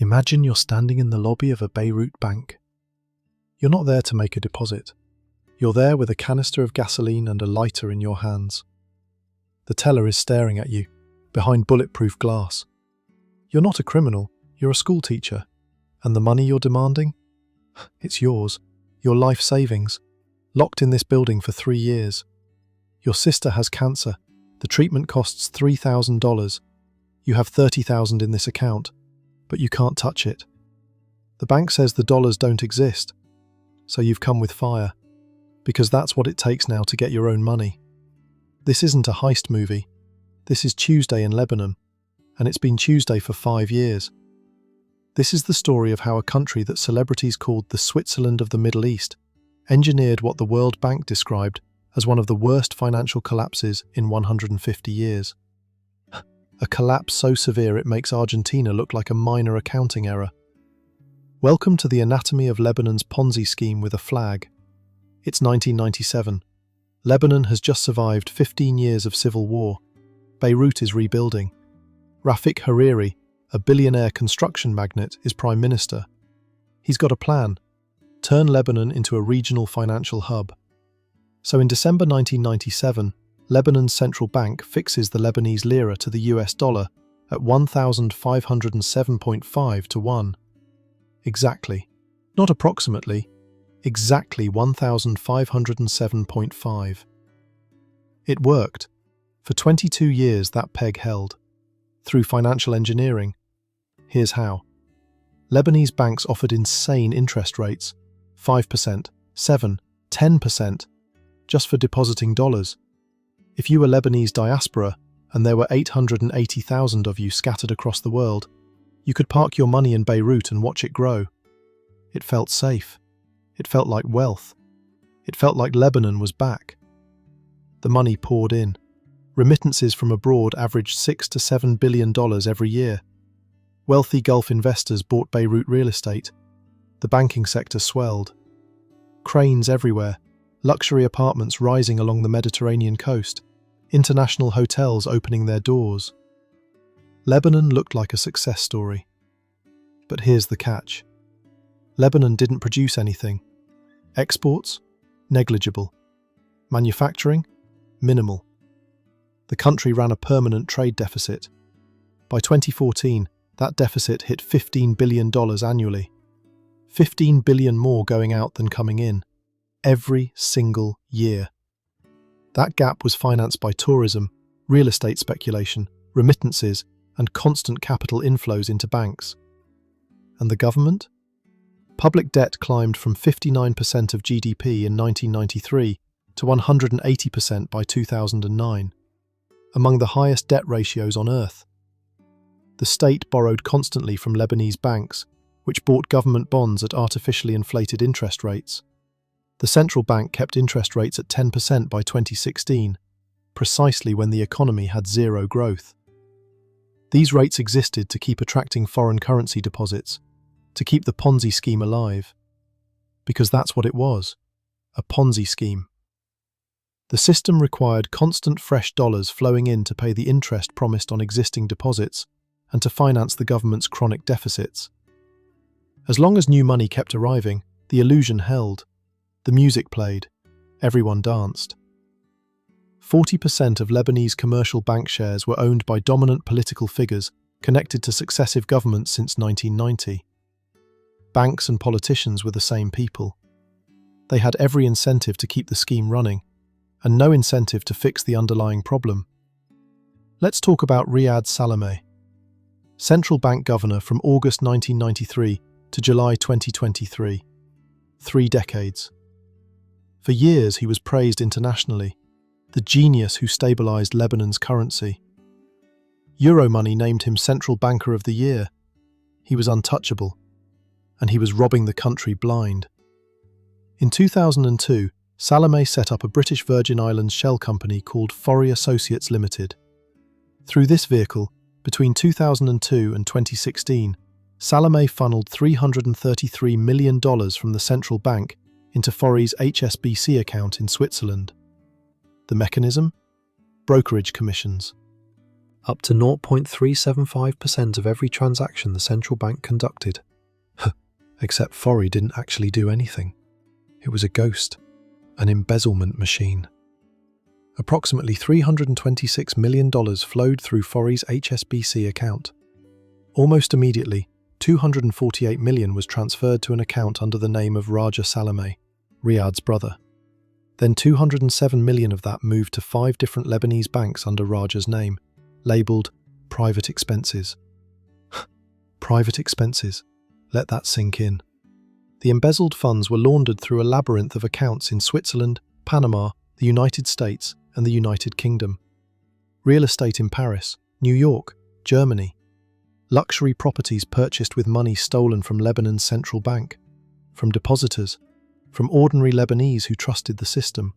Imagine you're standing in the lobby of a Beirut bank. You're not there to make a deposit. You're there with a canister of gasoline and a lighter in your hands. The teller is staring at you, behind bulletproof glass. You're not a criminal, you're a school teacher. And the money you're demanding? It's yours, your life savings, locked in this building for 3 years. Your sister has cancer. The treatment costs $3,000. You have $30,000 in this account, but you can't touch it. The bank says the dollars don't exist, so you've come with fire, because that's what it takes now to get your own money. This isn't a heist movie. This is Tuesday in Lebanon, and it's been Tuesday for 5 years. This is the story of how a country that celebrities called the Switzerland of the Middle East engineered what the World Bank described as one of the worst financial collapses in 150 years. A collapse so severe it makes Argentina look like a minor accounting error. Welcome to the anatomy of Lebanon's Ponzi scheme with a flag. It's 1997. Lebanon has just survived 15 years of civil war. Beirut is rebuilding. Rafik Hariri, a billionaire construction magnate, is prime minister. He's got a plan: turn Lebanon into a regional financial hub. So in December 1997, Lebanon's central bank fixes the Lebanese lira to the US dollar at 1,507.5 to 1. Exactly. Not approximately. Exactly 1,507.5. It worked. For 22 years that peg held. Through financial engineering. Here's how. Lebanese banks offered insane interest rates. 5%, 7%, 10%. Just for depositing dollars. If you were Lebanese diaspora, and there were 880,000 of you scattered across the world, you could park your money in Beirut and watch it grow. It felt safe. It felt like wealth. It felt like Lebanon was back. The money poured in. Remittances from abroad averaged $6 to $7 billion every year. Wealthy Gulf investors bought Beirut real estate. The banking sector swelled. Cranes everywhere. Luxury apartments rising along the Mediterranean coast, international hotels opening their doors. Lebanon looked like a success story. But here's the catch. Lebanon didn't produce anything. Exports? Negligible. Manufacturing? Minimal. The country ran a permanent trade deficit. By 2014, that deficit hit $15 billion annually. $15 billion more going out than coming in. Every single year. That gap was financed by tourism, real estate speculation, remittances, and constant capital inflows into banks. And the government? Public debt climbed from 59% of GDP in 1993 to 180% by 2009, among the highest debt ratios on earth. The state borrowed constantly from Lebanese banks, which bought government bonds at artificially inflated interest rates. The central bank kept interest rates at 10% by 2016, precisely when the economy had zero growth. These rates existed to keep attracting foreign currency deposits, to keep the Ponzi scheme alive. Because that's what it was, a Ponzi scheme. The system required constant fresh dollars flowing in to pay the interest promised on existing deposits and to finance the government's chronic deficits. As long as new money kept arriving, the illusion held. The music played. Everyone danced. 40% of Lebanese commercial bank shares were owned by dominant political figures connected to successive governments since 1990. Banks and politicians were the same people. They had every incentive to keep the scheme running, and no incentive to fix the underlying problem. Let's talk about Riad Salameh, central bank governor from August 1993 to July 2023. 3 decades. For years he was praised internationally, the genius who stabilized Lebanon's currency. Euromoney named him Central Banker of the Year. He was untouchable, and he was robbing the country blind. In 2002, Salameh set up a British Virgin Islands shell company called Fori Associates Limited. Through this vehicle, between 2002 and 2016, Salameh funneled $333 million from the central bank into Fori's HSBC account in Switzerland. The mechanism? Brokerage commissions. up to 0.375% of every transaction the central bank conducted. Except Fori didn't actually do anything. It was a ghost, an embezzlement machine. Approximately $326 million flowed through Fori's HSBC account. Almost immediately, $248 million was transferred to an account under the name of Riad Salame, Riad's brother. Then $207 million of that moved to 5 different Lebanese banks under Riad's name, labelled private expenses. Private expenses. Let that sink in. The embezzled funds were laundered through a labyrinth of accounts in Switzerland, Panama, the United States, and the United Kingdom. Real estate in Paris, New York, Germany. Luxury properties purchased with money stolen from Lebanon's central bank, from depositors, from ordinary Lebanese who trusted the system.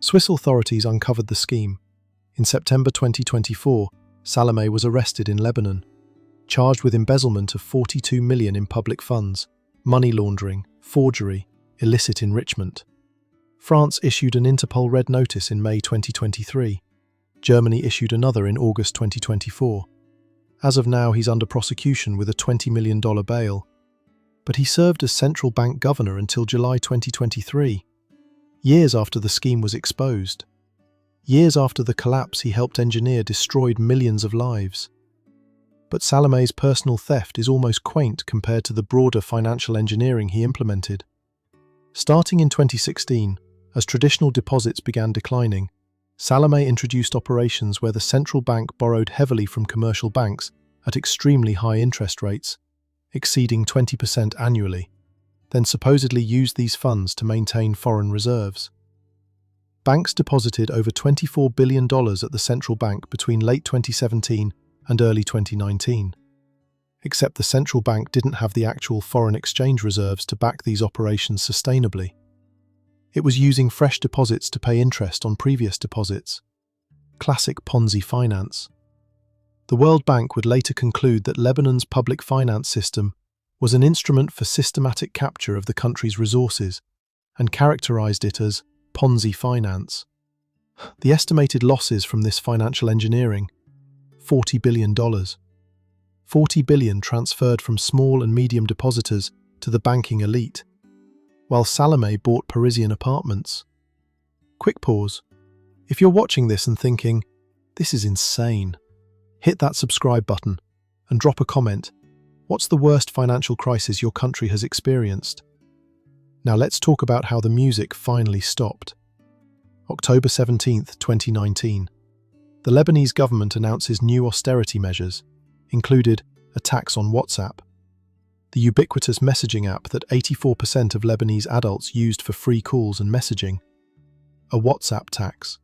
Swiss authorities uncovered the scheme. In September 2024, Salameh was arrested in Lebanon, charged with embezzlement of $42 million in public funds, money laundering, forgery, illicit enrichment. France issued an Interpol red notice in May 2023. Germany issued another in August 2024. As of now, he's under prosecution with a $20 million bail. But he served as central bank governor until July 2023, years after the scheme was exposed. Years after the collapse he helped engineer destroyed millions of lives. But Salameh's personal theft is almost quaint compared to the broader financial engineering he implemented. Starting in 2016, as traditional deposits began declining, Salameh introduced operations where the central bank borrowed heavily from commercial banks at extremely high interest rates, exceeding 20% annually, then supposedly used these funds to maintain foreign reserves. Banks deposited over $24 billion at the central bank between late 2017 and early 2019. Except the central bank didn't have the actual foreign exchange reserves to back these operations sustainably. It was using fresh deposits to pay interest on previous deposits. Classic Ponzi finance. The World Bank would later conclude that Lebanon's public finance system was an instrument for systematic capture of the country's resources and characterized it as Ponzi finance. The estimated losses from this financial engineering, $40 billion. $40 billion transferred from small and medium depositors to the banking elite, while Salameh bought Parisian apartments. Quick pause. If you're watching this and thinking, this is insane, hit that subscribe button and drop a comment. What's the worst financial crisis your country has experienced? Now let's talk about how the music finally stopped. October 17, 2019. The Lebanese government announces new austerity measures, included a tax on WhatsApp, the ubiquitous messaging app that 84% of Lebanese adults used for free calls and messaging. A WhatsApp tax.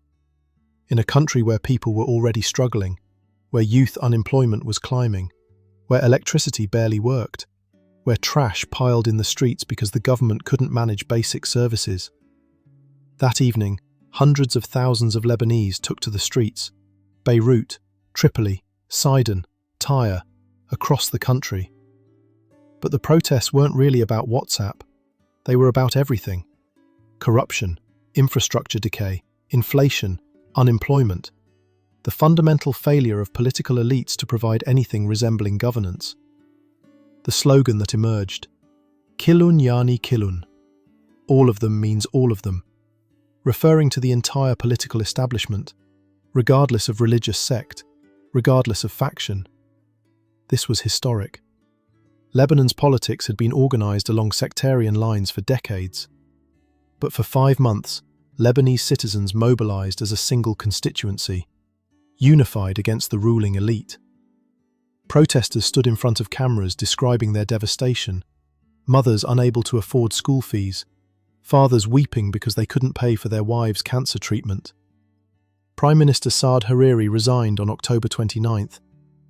In a country where people were already struggling, where youth unemployment was climbing, where electricity barely worked, where trash piled in the streets because the government couldn't manage basic services. That evening, hundreds of thousands of Lebanese took to the streets. Beirut, Tripoli, Sidon, Tyre, across the country. But the protests weren't really about WhatsApp. They were about everything. Corruption, infrastructure decay, inflation, unemployment. The fundamental failure of political elites to provide anything resembling governance. The slogan that emerged, Kilun Yani Kilun. All of them means all of them, referring to the entire political establishment, regardless of religious sect, regardless of faction. This was historic. Lebanon's politics had been organized along sectarian lines for decades. But for 5 months, Lebanese citizens mobilized as a single constituency, unified against the ruling elite. Protesters stood in front of cameras describing their devastation, mothers unable to afford school fees, fathers weeping because they couldn't pay for their wives' cancer treatment. Prime Minister Saad Hariri resigned on October 29th,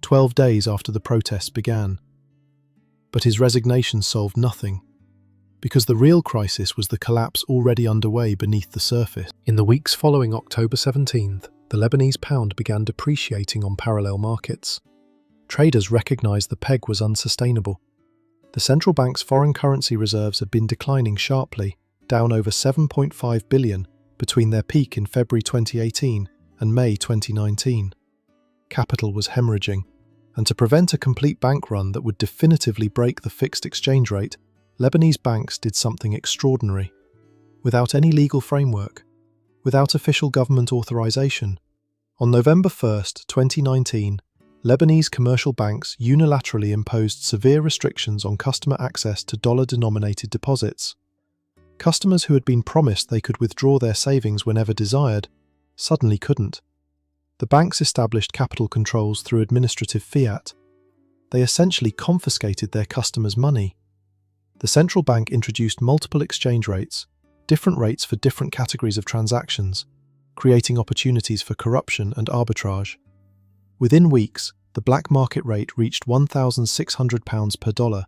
12 days after the protests began. But his resignation solved nothing, because the real crisis was the collapse already underway beneath the surface. In the weeks following October 17th, the Lebanese pound began depreciating on parallel markets. Traders recognized the peg was unsustainable. The central bank's foreign currency reserves had been declining sharply, down over $7.5 billion between their peak in February 2018 and May 2019. Capital was hemorrhaging, and to prevent a complete bank run that would definitively break the fixed exchange rate, Lebanese banks did something extraordinary. Without any legal framework, without official government authorization, on November 1st, 2019, Lebanese commercial banks unilaterally imposed severe restrictions on customer access to dollar-denominated deposits. Customers who had been promised they could withdraw their savings whenever desired suddenly couldn't. The banks established capital controls through administrative fiat. They essentially confiscated their customers' money. The central bank introduced multiple exchange rates, different rates for different categories of transactions, creating opportunities for corruption and arbitrage. Within weeks, the black market rate reached £1,600 per dollar,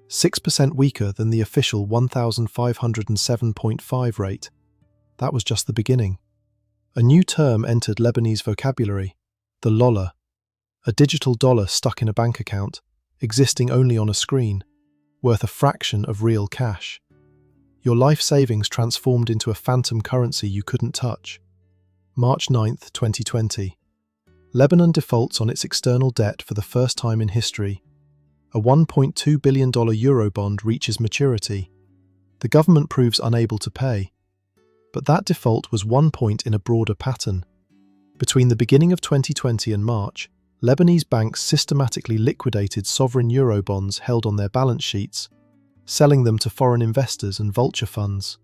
6% weaker than the official 1,507.5 rate. That was just the beginning. A new term entered Lebanese vocabulary, the Lollar, a digital dollar stuck in a bank account, existing only on a screen, worth a fraction of real cash. Your life savings transformed into a phantom currency you couldn't touch. March 9, 2020. Lebanon defaults on its external debt for the first time in history. A $1.2 billion Eurobond reaches maturity. The government proves unable to pay. But that default was one point in a broader pattern. Between the beginning of 2020 and March, Lebanese banks systematically liquidated sovereign Eurobonds held on their balance sheets, selling them to foreign investors and vulture funds.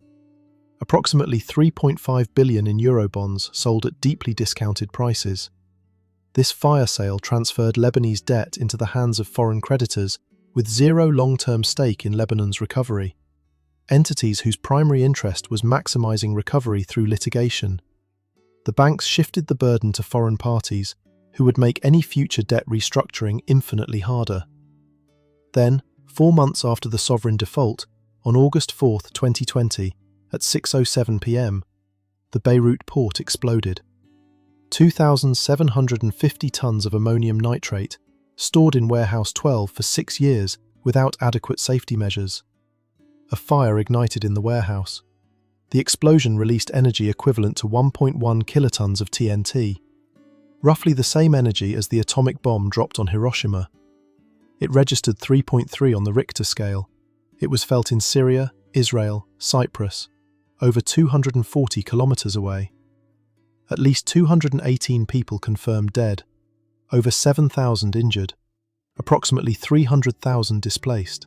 Approximately 3.5 billion in Eurobonds sold at deeply discounted prices. This fire sale transferred Lebanese debt into the hands of foreign creditors with zero long-term stake in Lebanon's recovery. Entities whose primary interest was maximizing recovery through litigation. The banks shifted the burden to foreign parties, who would make any future debt restructuring infinitely harder. Then, 4 months after the sovereign default, on August 4, 2020, at 6:07 p.m., the Beirut port exploded. 2,750 tons of ammonium nitrate, stored in Warehouse 12 for 6 years without adequate safety measures. A fire ignited in the warehouse. The explosion released energy equivalent to 1.1 kilotons of TNT, roughly the same energy as the atomic bomb dropped on Hiroshima. It registered 3.3 on the Richter scale. It was felt in Syria, Israel, Cyprus, over 240 kilometers away. At least 218 people confirmed dead, over 7,000 injured, approximately 300,000 displaced.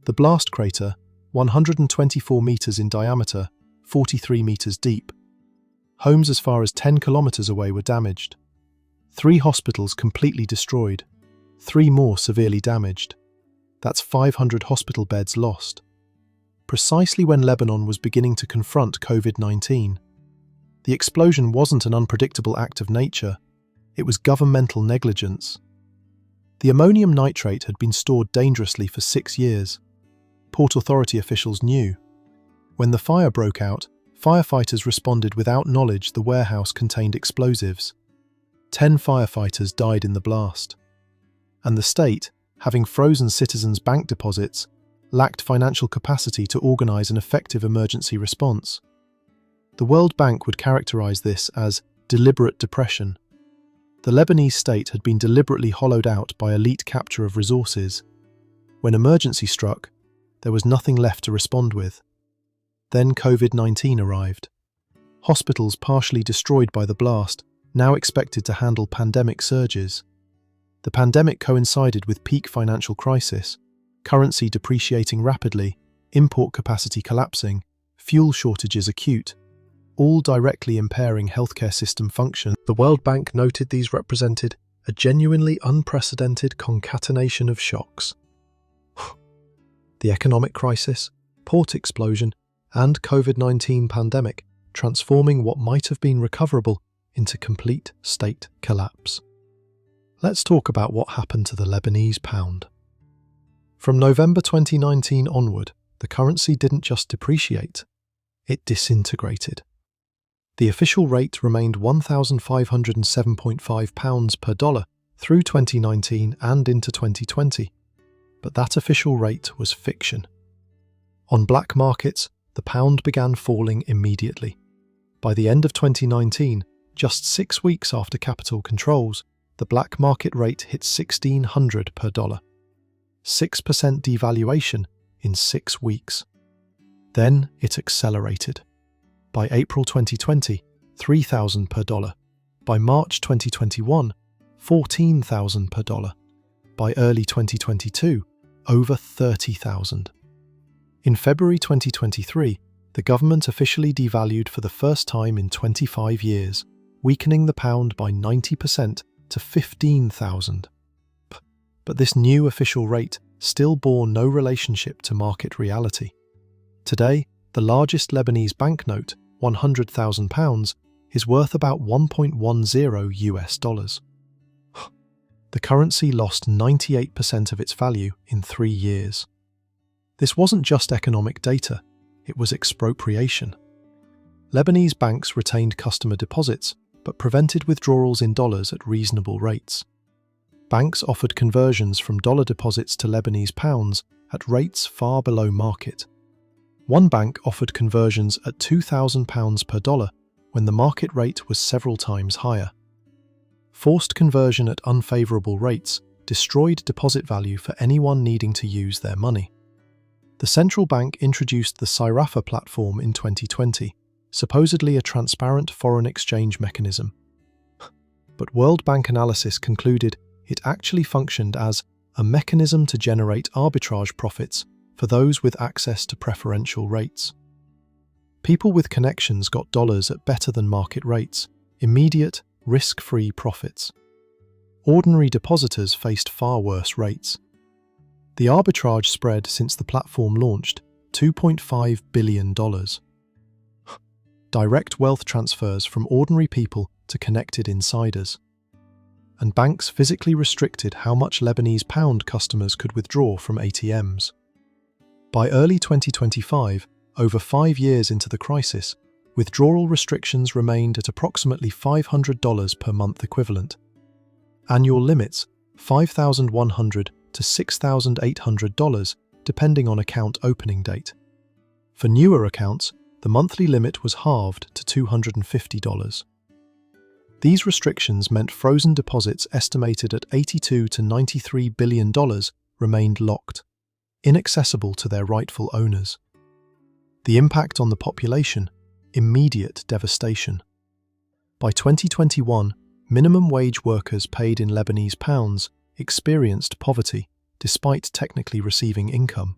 The blast crater, 124 meters in diameter, 43 meters deep. Homes as far as 10 kilometers away were damaged. 3 hospitals completely destroyed, 3 more severely damaged. That's 500 hospital beds lost. Precisely when Lebanon was beginning to confront COVID-19. The explosion wasn't an unpredictable act of nature, it was governmental negligence. The ammonium nitrate had been stored dangerously for 6 years. Port Authority officials knew. When the fire broke out, firefighters responded without knowledge the warehouse contained explosives. 10 firefighters died in the blast. And the state, having frozen citizens' bank deposits, lacked financial capacity to organize an effective emergency response. The World Bank would characterize this as deliberate depression. The Lebanese state had been deliberately hollowed out by elite capture of resources. When emergency struck, there was nothing left to respond with. Then COVID-19 arrived. Hospitals partially destroyed by the blast, now expected to handle pandemic surges. The pandemic coincided with peak financial crisis, currency depreciating rapidly, import capacity collapsing, fuel shortages acute, all directly impairing healthcare system function. The World Bank noted these represented a genuinely unprecedented concatenation of shocks. The economic crisis, port explosion, and COVID-19 pandemic, transforming what might have been recoverable into complete state collapse. Let's talk about what happened to the Lebanese pound. From November 2019 onward, the currency didn't just depreciate, it disintegrated. The official rate remained £1,507.5 per dollar through 2019 and into 2020. But that official rate was fiction. On black markets, the pound began falling immediately. By the end of 2019, just 6 weeks after capital controls, the black market rate hit 1,600 per dollar. 6% devaluation in 6 weeks. Then it accelerated. By April 2020, 3,000 per dollar. By March 2021, 14,000 per dollar. By early 2022, over 30,000. In February 2023, the government officially devalued for the first time in 25 years, weakening the pound by 90% to 15,000. But this new official rate still bore no relationship to market reality. Today, the largest Lebanese banknote, £100,000, is worth about $1.10. The currency lost 98% of its value in 3 years. This wasn't just economic data, it was expropriation. Lebanese banks retained customer deposits, but prevented withdrawals in dollars at reasonable rates. Banks offered conversions from dollar deposits to Lebanese pounds at rates far below market. One bank offered conversions at £2,000 per dollar when the market rate was several times higher. Forced conversion at unfavourable rates destroyed deposit value for anyone needing to use their money. The central bank introduced the Sirafa platform in 2020, supposedly a transparent foreign exchange mechanism. But World Bank analysis concluded it actually functioned as a mechanism to generate arbitrage profits for those with access to preferential rates. People with connections got dollars at better than market rates, immediate, risk-free profits. Ordinary depositors faced far worse rates. The arbitrage spread since the platform launched, $2.5 billion. Direct wealth transfers from ordinary people to connected insiders. And banks physically restricted how much Lebanese pound customers could withdraw from ATMs. By early 2025, over 5 years into the crisis, withdrawal restrictions remained at approximately $500 per month equivalent. Annual limits, $5,100 to $6,800, depending on account opening date. For newer accounts, the monthly limit was halved to $250. These restrictions meant frozen deposits estimated at $82 to $93 billion remained locked, inaccessible to their rightful owners. The impact on the population: immediate devastation. By 2021, minimum wage workers paid in Lebanese pounds experienced poverty despite technically receiving income.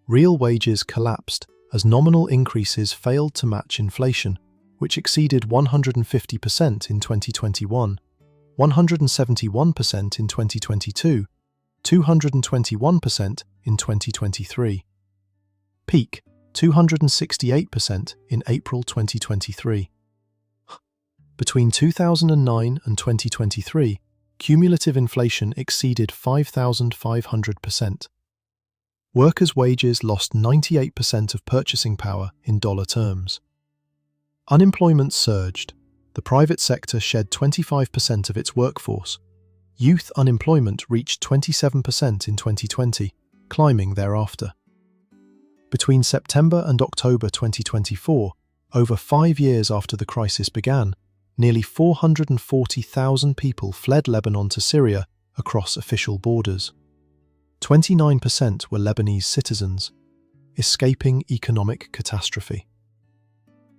Real wages collapsed as nominal increases failed to match inflation, which exceeded 150% in 2021, 171% in 2022, 221% in 2023. Peak 268% in April 2023. Between 2009 and 2023, cumulative inflation exceeded 5,500%. Workers' wages lost 98% of purchasing power in dollar terms. Unemployment surged. The private sector shed 25% of its workforce. Youth unemployment reached 27% in 2020, climbing thereafter. Between September and October 2024, over 5 years after the crisis began, nearly 440,000 people fled Lebanon to Syria across official borders. 29% were Lebanese citizens, escaping economic catastrophe.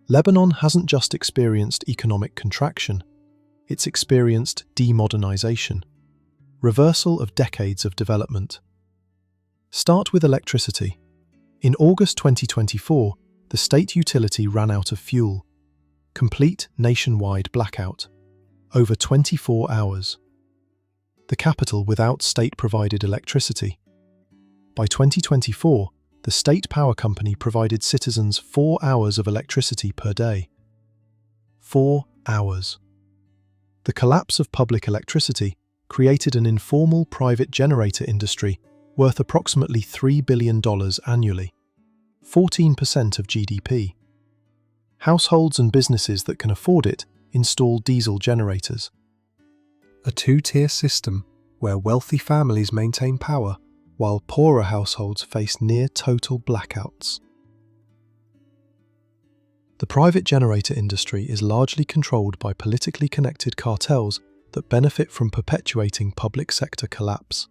Lebanon hasn't just experienced economic contraction, it's experienced demodernization, reversal of decades of development. Start with electricity. In August 2024, the state utility ran out of fuel. Complete nationwide blackout. Over 24 hours. The capital without state-provided electricity. By 2024, the state power company provided citizens 4 hours of electricity per day. 4 hours. The collapse of public electricity created an informal private generator industry worth approximately $3 billion annually, 14% of GDP. Households and businesses that can afford it install diesel generators. A two-tier system where wealthy families maintain power while poorer households face near-total blackouts. The private generator industry is largely controlled by politically connected cartels that benefit from perpetuating public sector collapse.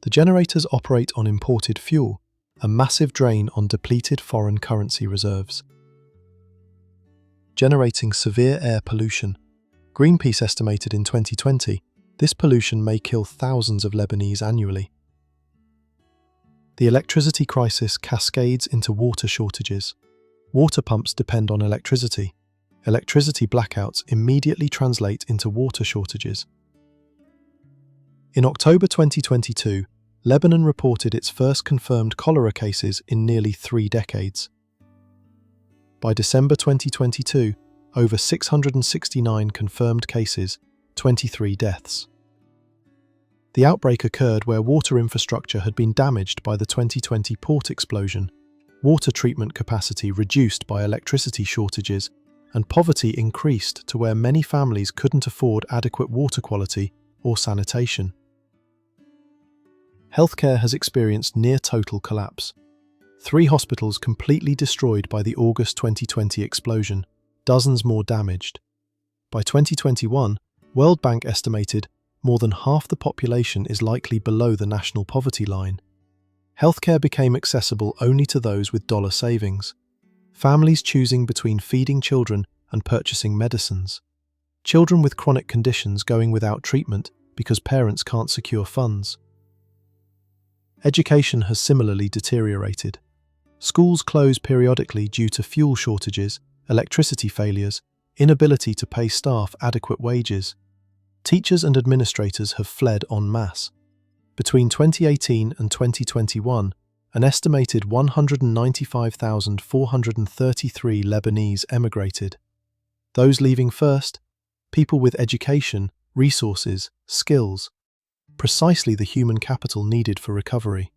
The generators operate on imported fuel, a massive drain on depleted foreign currency reserves. Generating severe air pollution. Greenpeace estimated in 2020, this pollution may kill thousands of Lebanese annually. The electricity crisis cascades into water shortages. Water pumps depend on electricity. Electricity blackouts immediately translate into water shortages. In October 2022, Lebanon reported its first confirmed cholera cases in nearly 3 decades. By December 2022, over 669 confirmed cases, 23 deaths. The outbreak occurred where water infrastructure had been damaged by the 2020 port explosion, water treatment capacity reduced by electricity shortages, and poverty increased to where many families couldn't afford adequate water quality or sanitation. Healthcare has experienced near-total collapse. 3 hospitals completely destroyed by the August 2020 explosion, dozens more damaged. By 2021, World Bank estimated more than half the population is likely below the national poverty line. Healthcare became accessible only to those with dollar savings. Families choosing between feeding children and purchasing medicines. Children with chronic conditions going without treatment because parents can't secure funds. Education has similarly deteriorated. Schools close periodically due to fuel shortages, electricity failures, inability to pay staff adequate wages. Teachers and administrators have fled en masse. Between 2018 and 2021, an estimated 195,433 Lebanese emigrated. Those leaving first, people with education, resources, skills, precisely the human capital needed for recovery.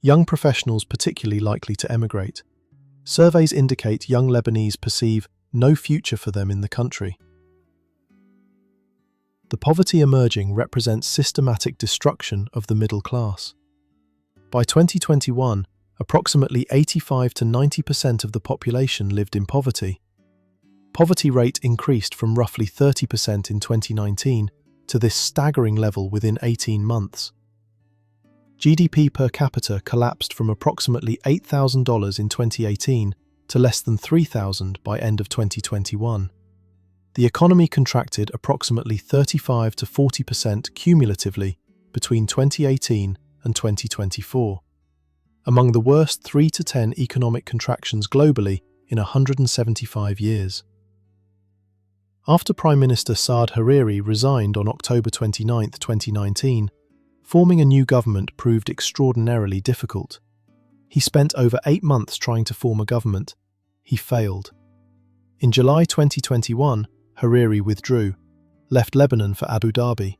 Young professionals particularly likely to emigrate. Surveys indicate young Lebanese perceive no future for them in the country. The poverty emerging represents systematic destruction of the middle class. By 2021, approximately 85 to 90% of the population lived in poverty. Poverty rate increased from roughly 30% in 2019 to this staggering level within 18 months. GDP per capita collapsed from approximately $8,000 in 2018 to less than $3,000 by end of 2021. The economy contracted approximately 35 to 40% cumulatively between 2018 and 2024, among the worst 3 to 10 economic contractions globally in 175 years. After Prime Minister Saad Hariri resigned on October 29, 2019, forming a new government proved extraordinarily difficult. He spent over 8 months trying to form a government. He failed. In July 2021, Hariri withdrew, left Lebanon for Abu Dhabi.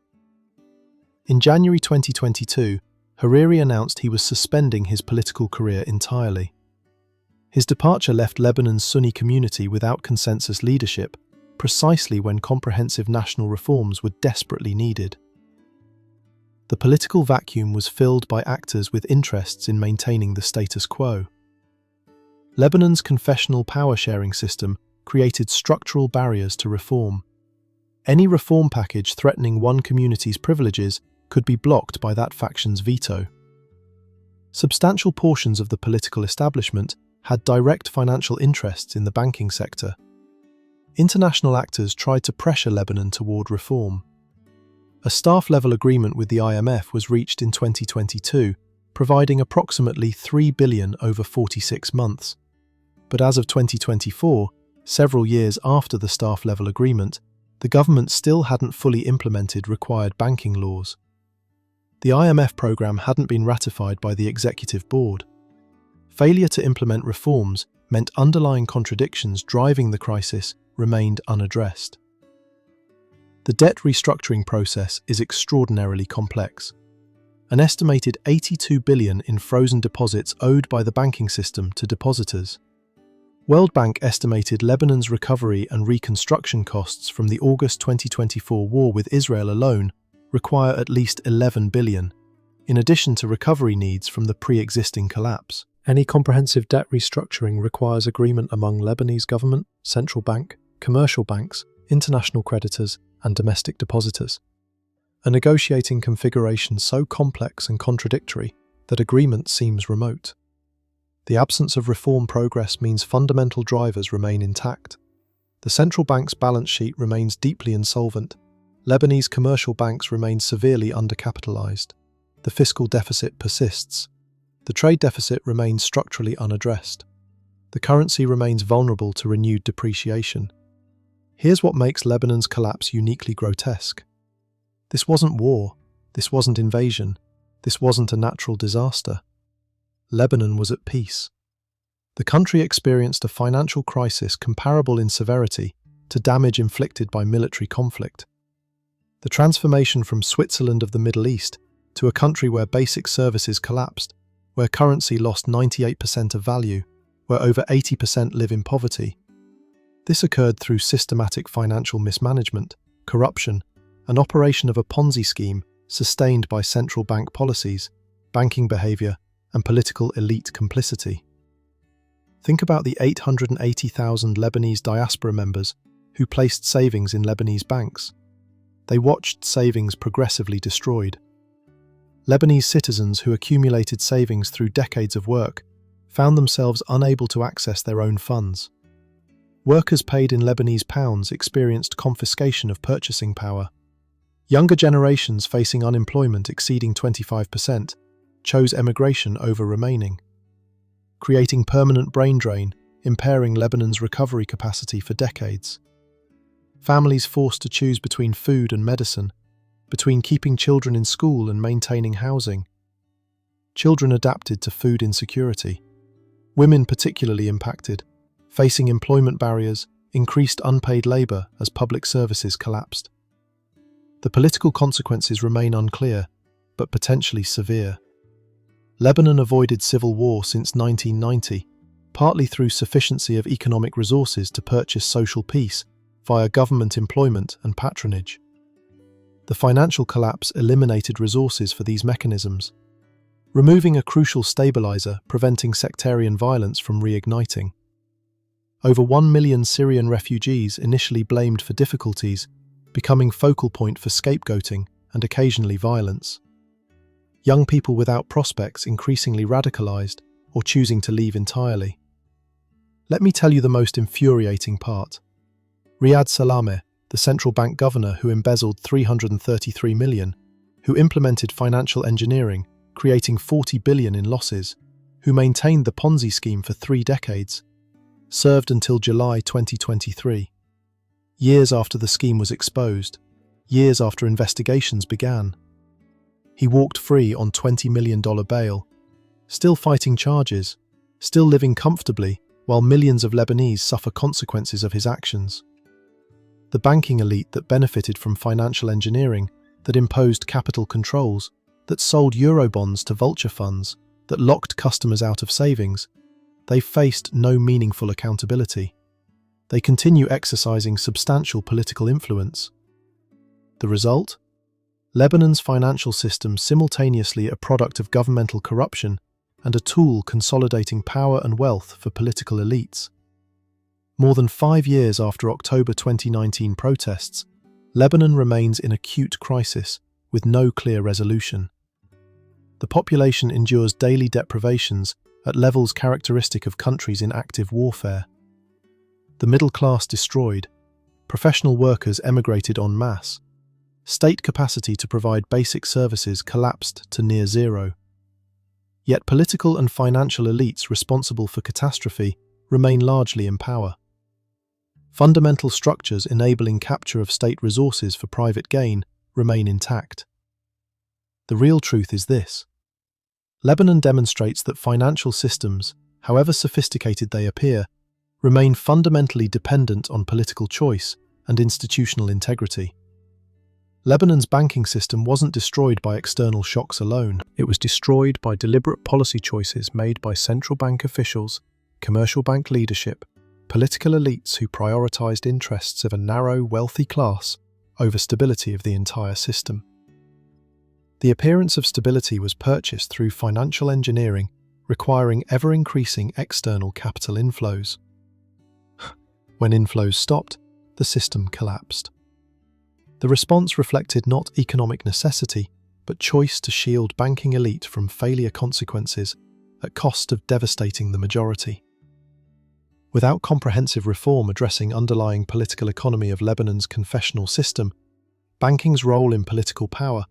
In January 2022, Hariri announced he was suspending his political career entirely. His departure left Lebanon's Sunni community without consensus leadership, precisely when comprehensive national reforms were desperately needed. The political vacuum was filled by actors with interests in maintaining the status quo. Lebanon's confessional power-sharing system created structural barriers to reform. Any reform package threatening one community's privileges could be blocked by that faction's veto. Substantial portions of the political establishment had direct financial interests in the banking sector. International actors tried to pressure Lebanon toward reform. A staff-level agreement with the IMF was reached in 2022, providing approximately $3 billion over 46 months. But as of 2024, several years after the staff-level agreement, the government still hadn't fully implemented required banking laws. The IMF program hadn't been ratified by the executive board. Failure to implement reforms meant underlying contradictions driving the crisis remained unaddressed. The debt restructuring process is extraordinarily complex. An estimated $82 billion in frozen deposits owed by the banking system to depositors. World Bank estimated Lebanon's recovery and reconstruction costs from the August 2024 war with Israel alone require at least $11 billion, in addition to recovery needs from the pre-existing collapse. Any comprehensive debt restructuring requires agreement among Lebanese government, central bank, commercial banks, international creditors, and domestic depositors. A negotiating configuration so complex and contradictory that agreement seems remote. The absence of reform progress means fundamental drivers remain intact. The central bank's balance sheet remains deeply insolvent. Lebanese commercial banks remain severely undercapitalized. The fiscal deficit persists. The trade deficit remains structurally unaddressed. The currency remains vulnerable to renewed depreciation. Here's what makes Lebanon's collapse uniquely grotesque. This wasn't war. This wasn't invasion. This wasn't a natural disaster. Lebanon was at peace. The country experienced a financial crisis comparable in severity to damage inflicted by military conflict. The transformation from Switzerland of the Middle East to a country where basic services collapsed, where currency lost 98% of value, where over 80% live in poverty. This occurred through systematic financial mismanagement, corruption, and operation of a Ponzi scheme sustained by central bank policies, banking behavior, and political elite complicity. Think about the 880,000 Lebanese diaspora members who placed savings in Lebanese banks. They watched savings progressively destroyed. Lebanese citizens who accumulated savings through decades of work found themselves unable to access their own funds. Workers paid in Lebanese pounds experienced confiscation of purchasing power. Younger generations facing unemployment exceeding 25% chose emigration over remaining, creating permanent brain drain, impairing Lebanon's recovery capacity for decades. Families forced to choose between food and medicine, between keeping children in school and maintaining housing. Children adapted to food insecurity. Women particularly impacted, facing employment barriers, increased unpaid labour as public services collapsed. The political consequences remain unclear, but potentially severe. Lebanon avoided civil war since 1990, partly through sufficiency of economic resources to purchase social peace via government employment and patronage. The financial collapse eliminated resources for these mechanisms, removing a crucial stabilizer preventing sectarian violence from reigniting. Over 1 million Syrian refugees initially blamed for difficulties, becoming focal point for scapegoating and occasionally violence. Young people without prospects increasingly radicalized or choosing to leave entirely. Let me tell you the most infuriating part. Riad Salameh, the central bank governor who embezzled 333 million, who implemented financial engineering, creating 40 billion in losses, who maintained the Ponzi scheme for 3 decades, served until July 2023. Years after the scheme was exposed, years after investigations began. He walked free on $20 million bail, still fighting charges, still living comfortably while millions of Lebanese suffer consequences of his actions. The banking elite that benefited from financial engineering, that imposed capital controls, that sold Eurobonds to vulture funds, that locked customers out of savings, they faced no meaningful accountability. They continue exercising substantial political influence. The result? Lebanon's financial system simultaneously a product of governmental corruption and a tool consolidating power and wealth for political elites. More than 5 years after October 2019 protests, Lebanon remains in acute crisis with no clear resolution. The population endures daily deprivations at levels characteristic of countries in active warfare. The middle class destroyed, professional workers emigrated en masse, state capacity to provide basic services collapsed to near zero. Yet political and financial elites responsible for catastrophe remain largely in power. Fundamental structures enabling capture of state resources for private gain remain intact. The real truth is this. Lebanon demonstrates that financial systems, however sophisticated they appear, remain fundamentally dependent on political choice and institutional integrity. Lebanon's banking system wasn't destroyed by external shocks alone. It was destroyed by deliberate policy choices made by central bank officials, commercial bank leadership, political elites who prioritized interests of a narrow, wealthy class over stability of the entire system. The appearance of stability was purchased through financial engineering, requiring ever-increasing external capital inflows. When inflows stopped, the system collapsed. The response reflected not economic necessity, but choice to shield banking elite from failure consequences at cost of devastating the majority. Without comprehensive reform addressing underlying political economy of Lebanon's confessional system, banking's role in political power,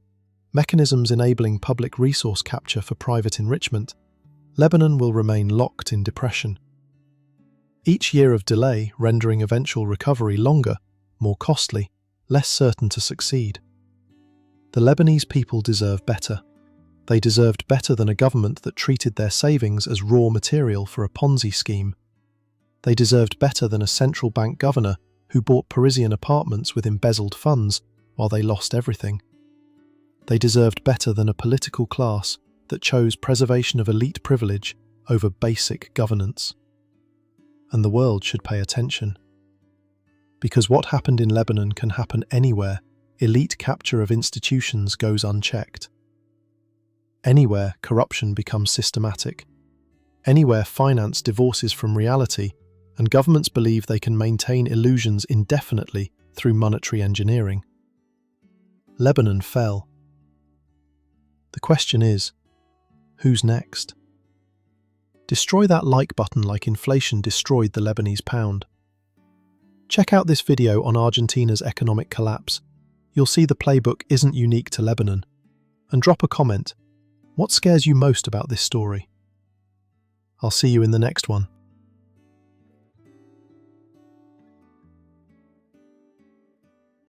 mechanisms enabling public resource capture for private enrichment, Lebanon will remain locked in depression. Each year of delay rendering eventual recovery longer, more costly, less certain to succeed. The Lebanese people deserve better. They deserved better than a government that treated their savings as raw material for a Ponzi scheme. They deserved better than a central bank governor who bought Parisian apartments with embezzled funds while they lost everything. They deserved better than a political class that chose preservation of elite privilege over basic governance. And the world should pay attention. Because what happened in Lebanon can happen anywhere. Elite capture of institutions goes unchecked. Anywhere corruption becomes systematic. Anywhere finance divorces from reality, and governments believe they can maintain illusions indefinitely through monetary engineering. Lebanon fell. The question is, who's next? Destroy that like button like inflation destroyed the Lebanese pound. Check out this video on Argentina's economic collapse. You'll see the playbook isn't unique to Lebanon. And drop a comment. What scares you most about this story? I'll see you in the next one.